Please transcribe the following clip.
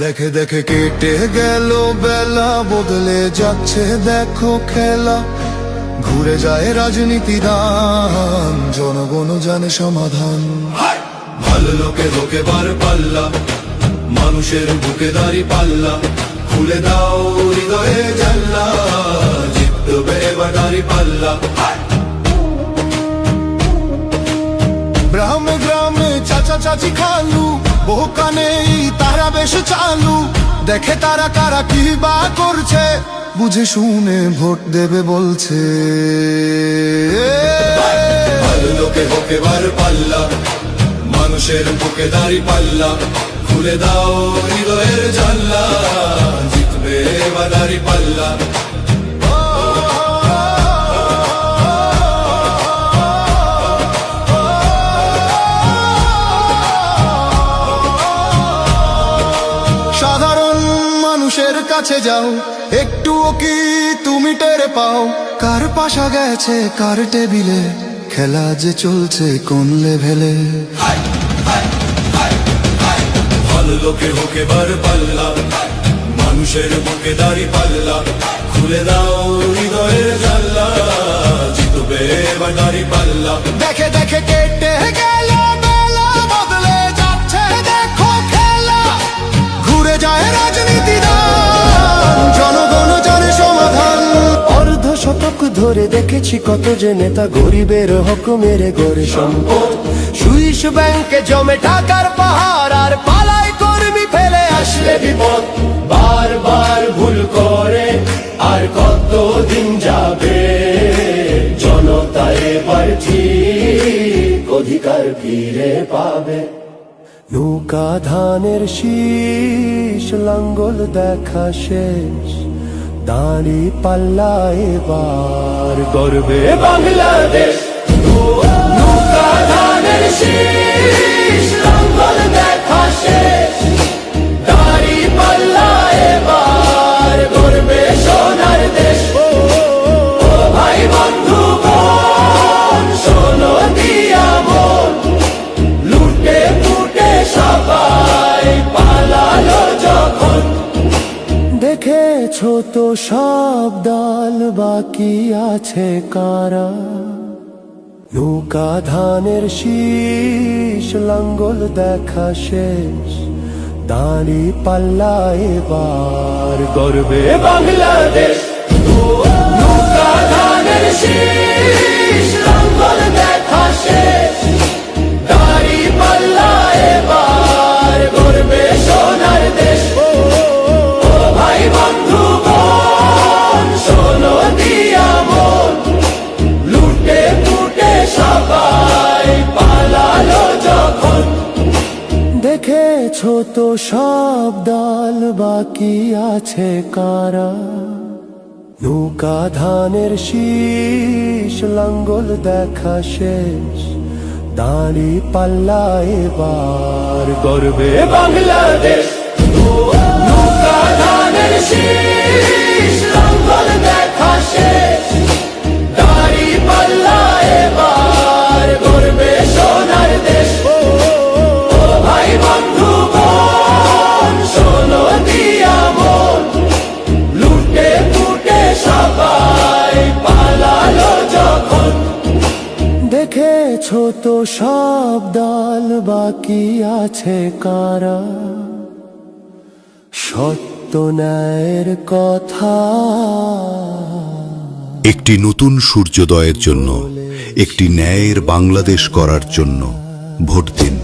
দেখে দেখে কেটে গেল বেলা, বদলে যাচ্ছে দেখো খেলা। ঘুরে যায় রাজনীতি দান, জনগণ জানে সমাধান। ভালো লোকে লোকে বার পাল্লা, মানুষের বুকে দাঁড়ি পাল্লা। খুলে দাও হৃদয়ে জানলা, জিতবে এবার দাঁড়ি পাল্লা। গ্রামে গ্রামে চাচা চাচি খালু, বহু কানে তারা বেশ চালু। দেখে তারা কারা কি বা করছে, বুঝে শুনে ভোট দেবে বলছে। ভালো লোকে হোকে বার পাল্লা, মানুষের বুকে দাঁড়ি পাল্লা। খুলে দাও হৃদয়ের জানলা, জিতবে এবার দাঁড়ি পাল্লা। সাধারণ মানুষের কাছে যাও, একটুও কি তুমি টের পাও? কার পাশা গেছে কার টেবিলে, খেলা যে চলছে কোন লেভেলে। ভালো লোকে হোকে বার পাল্লা, মানুষের বুকে দাঁড়ি পাল্লা। খুলে দাও হৃদয়ের জানলা, জিতবে এবার দাঁড়ি পাল্লা। দেখে দেখে কেটে গেল বেলা, বদলে যাচ্ছে দেখো খেলা। ঘুরে যায় রাজনীতি দান, জনগণ জানে সমাধান। অর্ধ শতক ধরে দেখেছি কত যে নেতা গরিবের হক মেরে গড়ে সম্পদ। সুইস ব্যাংকে জমে টাকার পাহাড়, আর পালায় কর্মী ফেলে আসলে বিপদ। বারবার ভুল করে আর কতদিন যাবে, জনতা এবার ঠিক অধিকার ফিরে পাবে। নৌকা ধানের শীষ, লাঙ্গল দেখা শেষ, দাঁড়ি পাল্লা এবার গর্বে বাংলাদেশ। নৌকা ধানের শীষ, লাঙ্গল দেখা শেষ, দাঁড়ি পাল্লা এবার গর্বে সোনার দেশ। ও ভাই বন্ধু বোন, শোনো দিয়া মন, লুটে ফুটে সবাই পালালো যখন। দেখেছো তো সব দল, বাকি আছে কারা? নৌকা ধানের শীষ, লাঙ্গল দেখা শেষ, দাঁড়ি পাল্লা এবার গর্বে বাংলাদেশ। নৌকা ধানের শীষ, লাঙ্গল দেখা শেষ, দাঁড়ি পাল্লা এবার গর্বে সোনার দেশ। ও ভাই বন্ধু বোন, শোনো দিয়া মন, লুটে ফুটে সবাই পালালো যখন। দেখেছো তো সব দল, বাকি আছে কারা? নৌকা ধানের শীষ, লাঙ্গল দেখা শেষ, দাঁড়ি পাল্লা এবার গর্বে বাংলাদেশ। নৌকা ধানের শীষ, লাঙ্গল দেখা শেষ, দাঁড়ি পাল্লা এবার গর্বে সোনার দেশ। ও ভাই বন্ধু বোন, শোনো দিয়া মন, লুটে ফুটে সবাই পালালো যখন। দেখেছো তো সব দল, বাকি আছে কারা? সত্য ন্যায়ের কথা। একটি নতুন সূর্যোদয়ের জন্য, একটি ন্যায়ের বাংলাদেশ করার জন্য ভোট দিন।